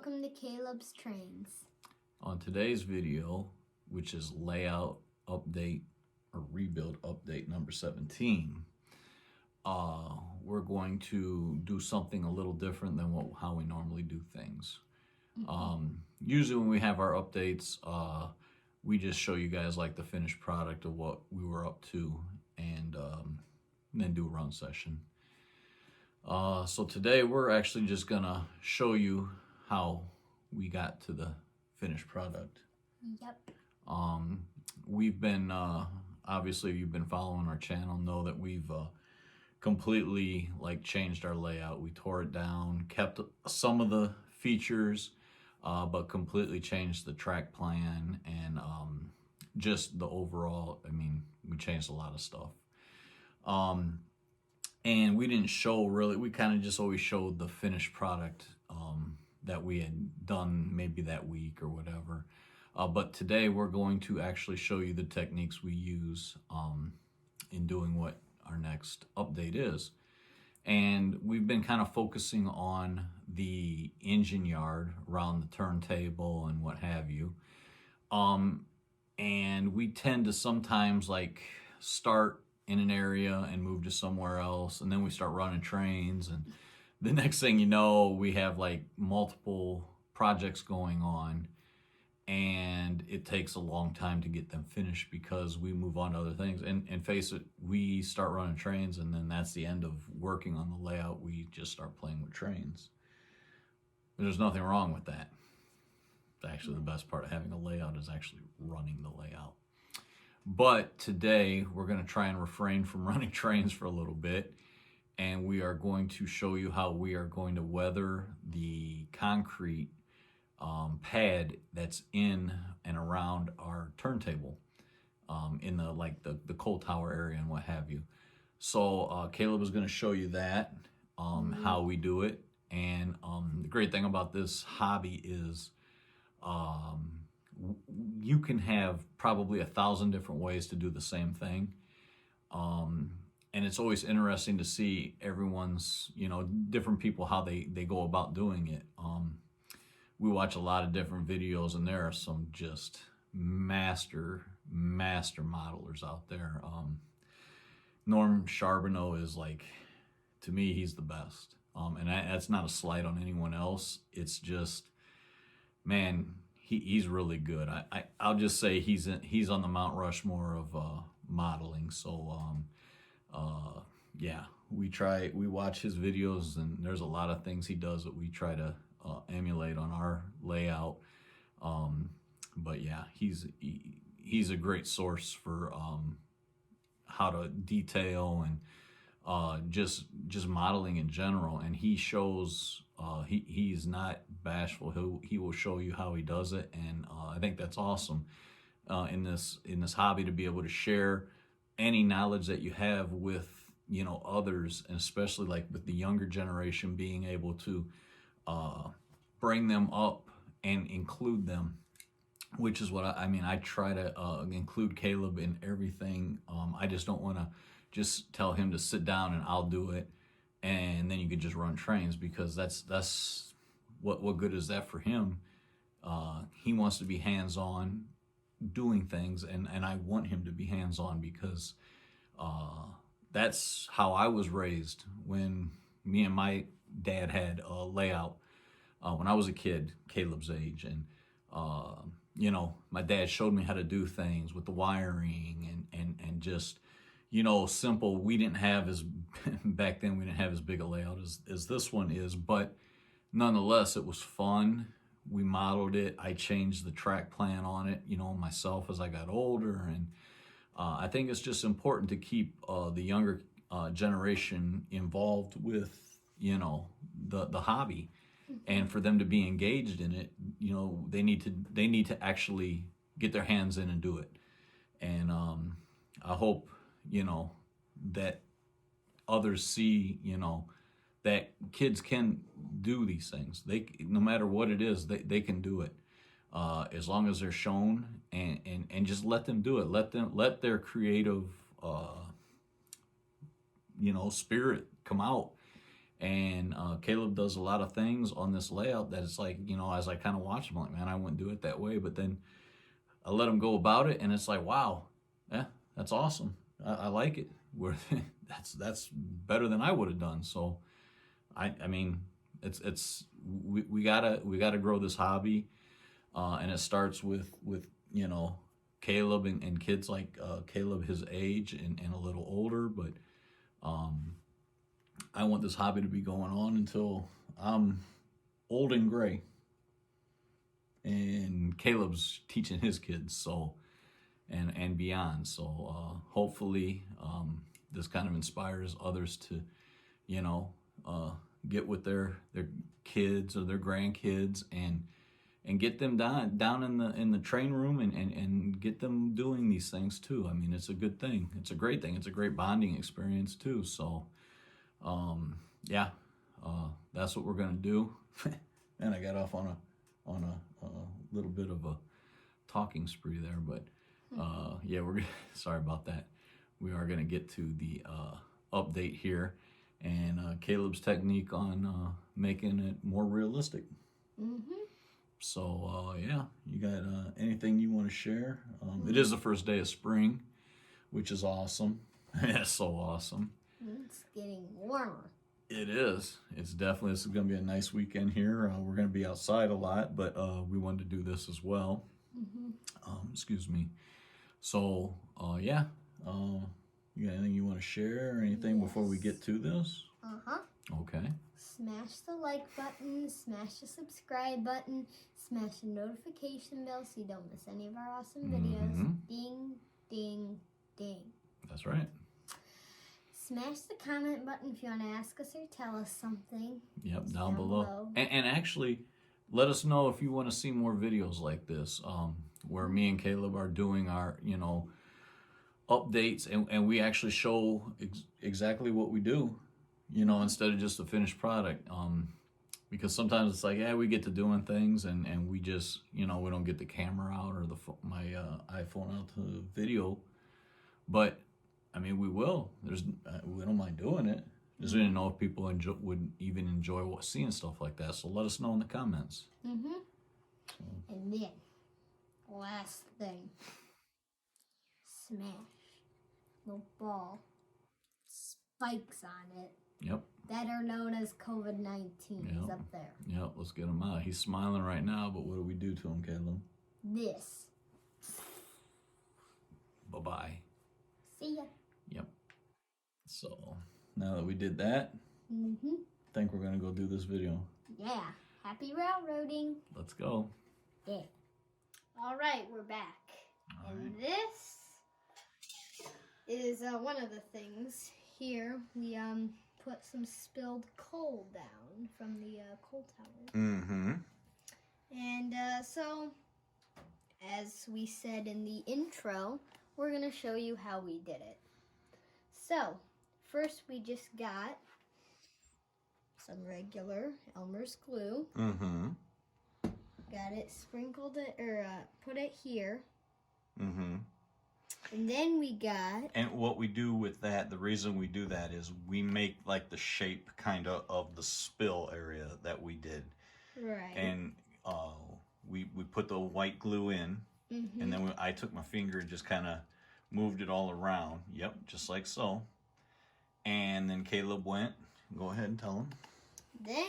welcome to Caleb's Trains. On today's video, which is layout update or rebuild update number 17, we're going to do something a little different than how we normally do things. Usually when we have our updates, we just show you guys like the finished product of what we were up to and then do a run session. So today we're actually just gonna show you how we got to the finished product. Yep. We've been obviously, if you've been following our channel, know that we've completely changed our layout. We tore it down, kept some of the features, but completely changed the track plan and just the overall. I mean, we changed a lot of stuff. And we didn't show really, we kind of just always showed the finished product that we had done maybe that week or whatever. But today we're going to actually show you the techniques we use in doing what our next update is. And we've been kind of focusing on the engine yard around the turntable and what have you. And we tend to sometimes start in an area and move to somewhere else, and then we start running trains, and the next thing you know, we have multiple projects going on, and it takes a long time to get them finished because we move on to other things. And face it, we start running trains, and then that's the end of working on the layout. We just start playing with trains. There's nothing wrong with that. Actually, the best part of having a layout is actually running the layout. But today we're going to try and refrain from running trains for a little bit, and we are going to show you how we are going to weather the concrete pad that's in and around our turntable in the coal tower area and what have you. So Caleb is going to show you that, how we do it. And the great thing about this hobby is you can have probably 1,000 different ways to do the same thing. And it's always interesting to see everyone's, different people, how they go about doing it. We watch a lot of different videos, and there are some just master modelers out there. Norm Charbonneau is to me, he's the best. And that's not a slight on anyone else. It's just, man, he's really good. I'll just say he's on the Mount Rushmore of modeling. So yeah, we watch his videos, and there's a lot of things he does that we try to emulate on our layout. But yeah, he's a great source for how to detail and just modeling in general. And he shows he's not bashful. He will show you how he does it, and I think that's awesome in this hobby, to be able to share any knowledge that you have with others, and especially with the younger generation, being able to bring them up and include them, which is what I mean. I try to include Caleb in everything. I just don't want to just tell him to sit down and I'll do it, and then you could just run trains, because that's what good is that for him? He wants to be hands-on doing things, and I want him to be hands-on, because that's how I was raised. When me and my dad had a layout when I was a kid, Caleb's age, and my dad showed me how to do things with the wiring and just simple. We didn't have back then, we didn't have as big a layout as this one is, but nonetheless, it was fun. We modeled it. I changed the track plan on it, myself, as I got older. And I think it's just important to keep the younger generation involved with, the hobby, and for them to be engaged in it. They need to actually get their hands in and do it. And I hope, that others see, that kids can do these things. No matter what it is, they can do it, as long as they're shown, and just let them do it. Let their creative, spirit come out, And Caleb does a lot of things on this layout that it's like, you know, as I kind of watch him, I'm like, man, I wouldn't do it that way. But then I let him go about it, and it's like, wow, yeah, that's awesome. I like it. That's better than I would have done. So I mean, we gotta grow this hobby, and it starts with you know, Caleb and kids like Caleb his age and a little older. But I want this hobby to be going on until I'm old and gray, and Caleb's teaching his kids, so and beyond. So hopefully this kind of inspires others to, you know, get with their kids or their grandkids and get them down in the train room and get them doing these things too. I mean, it's a good thing. It's a great thing. It's a great bonding experience too. So yeah, that's what we're gonna do. And I got off on a little bit of a talking spree there, but yeah, we're sorry about that. We are gonna get to the update here and Caleb's technique on making it more realistic. So yeah, you got anything you want to share? It is the first day of spring, which is awesome. It's so awesome. It's getting warmer. It is. It's definitely, this is going to be a nice weekend here. We're going to be outside a lot, but we wanted to do this as well. Excuse me. So yeah, you got anything you want to share or anything before we get to this? Okay. Smash the like button, smash the subscribe button, smash the notification bell so you don't miss any of our awesome videos. Ding, ding, ding. That's right. Smash the comment button if you want to ask us or tell us something. Yep, down below. And actually, let us know if you want to see more videos like this, where me and Caleb are doing our, you know, updates, and we actually show exactly what we do, you know, instead of just the finished product. Because sometimes it's like, yeah, we get to doing things, and we just, you know, we don't get the camera out or my iPhone out to video. But I mean, we will. We don't mind doing it. Just didn't know if people would even enjoy seeing stuff like that. So let us know in the comments. And then, last thing, smash the ball spikes on it. Yep. That are known as COVID-19 is up there. Yep. Let's get him out. He's smiling right now, but what do we do to him, Caleb? This. Bye-bye. See ya. Yep. So now that we did that, I think we're gonna go do this video. Yeah. Happy railroading. Let's go. Yeah. All right, we're back. And this is one of the things here. We put some spilled coal down from the coal tower. And so, as we said in the intro, we're going to show you how we did it. So, first we just got some regular Elmer's glue. Got it sprinkled it, or put it here. And then we got... And what we do with that, the reason we do that is we make like the shape kind of the spill area that we did. Right. And we put the white glue in. And then I took my finger and just kind of moved it all around. Yep, just like so. And then Caleb went. Go ahead and tell him. Then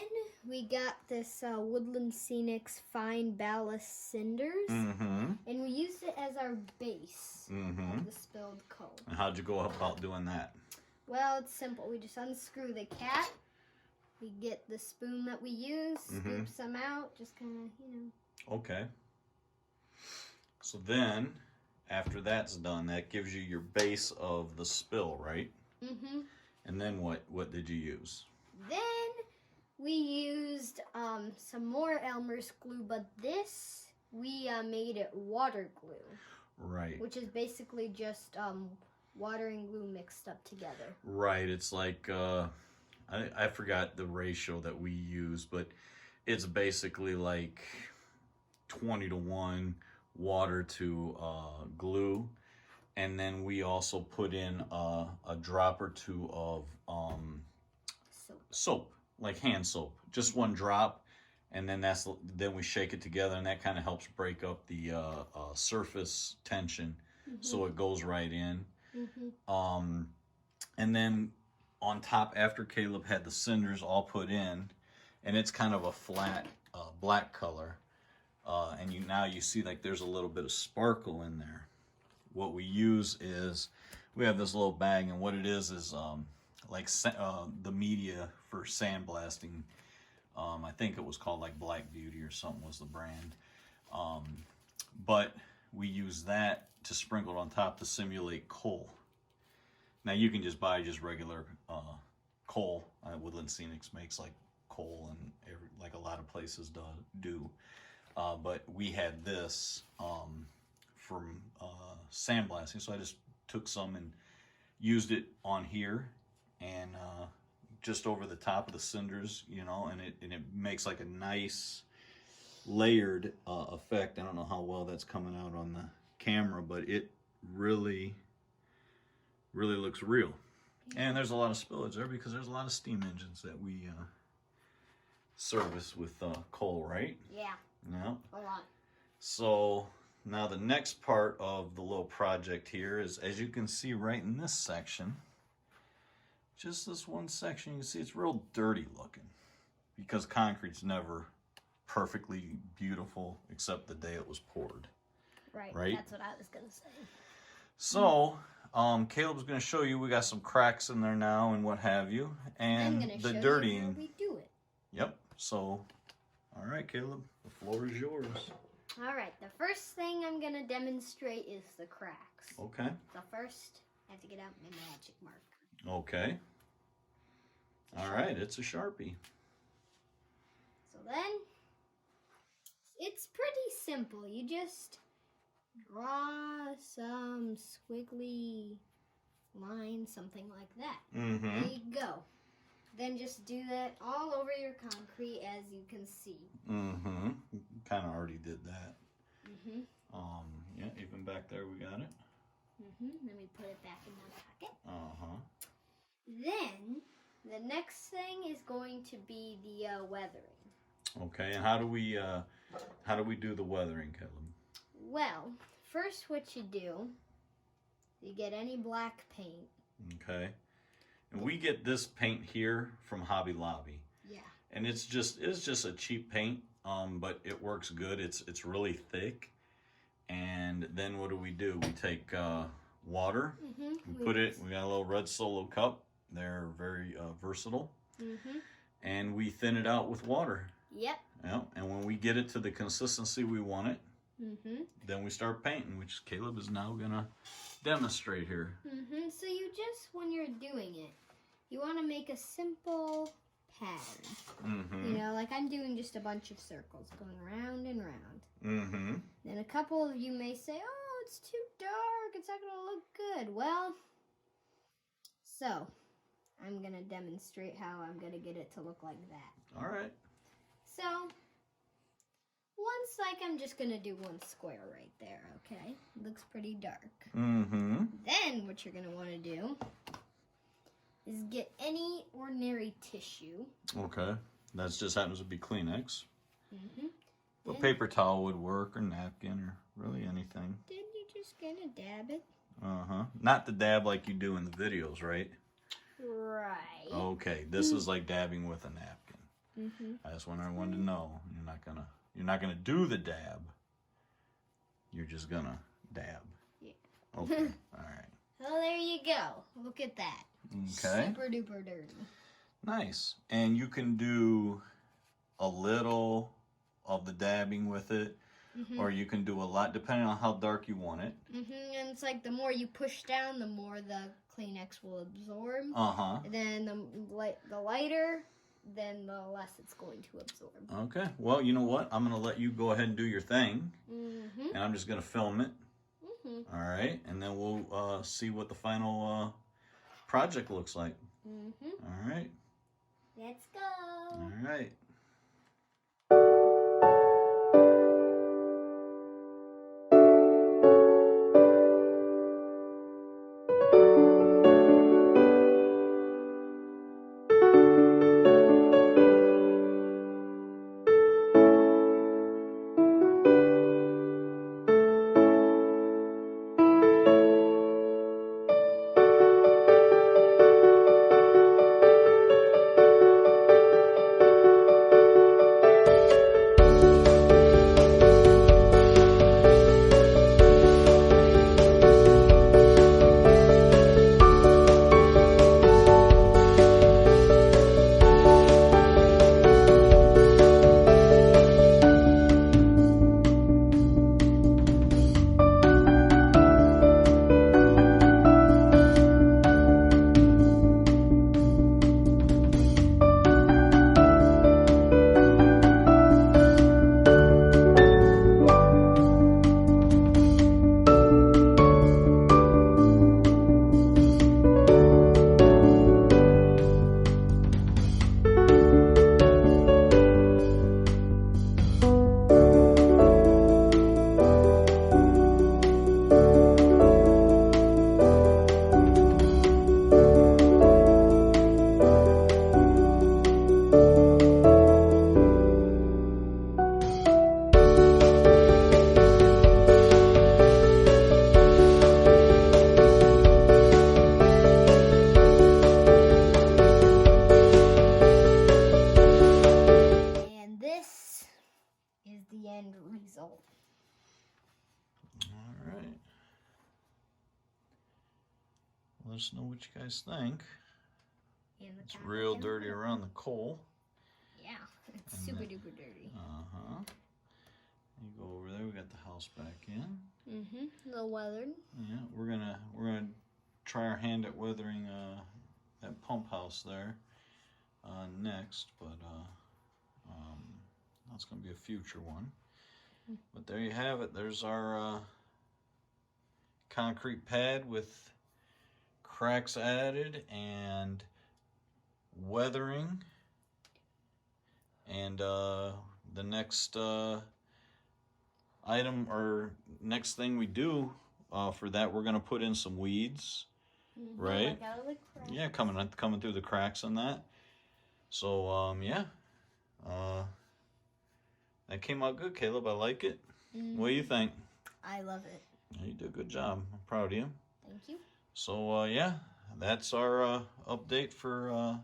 we got this Woodland Scenics Fine Ballast Cinders. And we used it as our base of the spilled coal. And how'd you go about doing that? Well, it's simple. We just unscrew the cap. We get the spoon that we use, scoop some out, just kind of, you know. Okay. So then, after that's done, that gives you your base of the spill, right? And then what did you use? Then we used some more Elmer's glue, but this, we made it water glue. Right. Which is basically just water and glue mixed up together. Right. It's like, I forgot the ratio that we use, but it's basically like 20-to-1 water to glue. And then we also put in a drop or two of soap. like hand soap, just one drop, and then we shake it together, and that kind of helps break up the surface tension, so it goes right in. And then on top, after Caleb had the cinders all put in, and it's kind of a flat black color, and now you see like there's a little bit of sparkle in there. What we use is we have this little bag, and what it is like the media for sandblasting. I think it was called like Black Beauty or something was the brand. But we use that to sprinkle it on top to simulate coal. Now you can just buy just regular coal. Woodland Scenics makes like coal, and like a lot of places do. But we had this from sandblasting, so I just took some and used it on here and just over the top of the cinders, and it makes like a nice layered effect. I don't know how well that's coming out on the camera, but it really looks real. And there's a lot of spillage there because there's a lot of steam engines that we service with coal, right? Yeah. Yeah. A lot. So now the next part of the little project here is, as you can see right in this section, just this one section, you can see it's real dirty looking because concrete's never perfectly beautiful except the day it was poured. Right? That's what I was going to say. So, Caleb's going to show you, we got some cracks in there now and what have you. And I'm the show dirtying. You how we do it. Yep. So, all right, Caleb, the floor is yours. All right. The first thing I'm going to demonstrate is the cracks. Okay. So first, I have to get out my magic marker. Okay. All right, it's a Sharpie. So then, it's pretty simple. You just draw some squiggly lines, something like that. Mm-hmm. There you go. Then just do that all over your concrete, as you can see. Mm-hmm. Kind of already did that. Mm-hmm. Yeah, even back there we got it. Mm-hmm. Let me put it back in my pocket. Uh-huh. Then, the next thing is going to be the weathering. Okay, and how do we do the weathering, Caleb? Well, first what you do, you get any black paint. Okay. And we get this paint here from Hobby Lobby. Yeah. And it's just a cheap paint, but it works good. It's really thick. And then what do? We take water. Mm-hmm. We got a little red Solo cup. They're very versatile. Mm-hmm. And we thin it out with water. Yep. Yeah. And when we get it to the consistency we want it, mm-hmm. then we start painting, which Caleb is now gonna demonstrate here. Mm-hmm. So you just, when you're doing it, you want to make a simple pattern. Mm-hmm. Like I'm doing just a bunch of circles going round and round. Mm-hmm. Then a couple of you may say, oh, it's too dark. It's not going to look good. Well, so I'm going to demonstrate how I'm going to get it to look like that. All right. So I'm just going to do one square right there, okay? Looks pretty dark. Mm-hmm. Then what you're going to want to do is get any ordinary tissue. Okay. That just happens to be Kleenex. Mm-hmm. But paper towel would work, or napkin, or really anything. Then you're just going to dab it. Uh-huh. Not the dab like you do in the videos, right? Right. Okay. This is like dabbing with a napkin. Mm-hmm. I just want everyone to know you're not gonna do the dab. You're just gonna dab. Yeah. Okay. All right. Well, there you go. Look at that. Okay. Super duper dirty. Nice. And you can do a little of the dabbing with it, Mm-hmm. or you can do a lot, depending on how dark you want it. Mm-hmm. And it's like the more you push down, the more the Kleenex will absorb. Uh-huh. And then the lighter, then the less it's going to absorb. Okay. Well, you know what? I'm going to let you go ahead and do your thing. Mm-hmm. And I'm just going to film it. Mm-hmm. All right. And then we'll see what the final project looks like. Mm-hmm. All right. Let's go. All right. let us know what you guys think. And the It's comment real down dirty below. around the coal. Yeah, it's And super then- duper dirty. Uh-huh. You go over there, we got the house back in. Mm-hmm. A little weathered. Yeah, we're gonna try our hand at weathering that pump house there next, but that's gonna be a future one. But there you have it. There's our concrete pad with cracks added and weathering. And the next item or next thing we do for that, we're gonna put in some weeds. Right. Like out of the crack. Yeah, coming through the cracks on that. So yeah, that came out good, Caleb. I like it. What do you think? I love it. You did a good job. I'm proud of you. Thank you. So yeah, that's our update for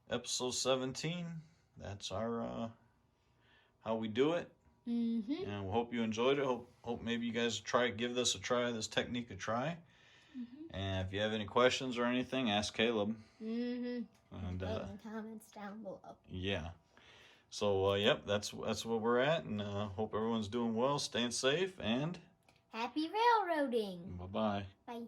episode 17. That's our how we do it. Mm-hmm. And we hope you enjoyed it. Hope maybe you guys give this a try, this technique a try. Mm-hmm. And if you have any questions or anything, ask Caleb. Mm-hmm. And Put in the comments down below. yeah. So yep, that's where we're at, and hope everyone's doing well, staying safe, and Happy railroading. bye-bye. Bye.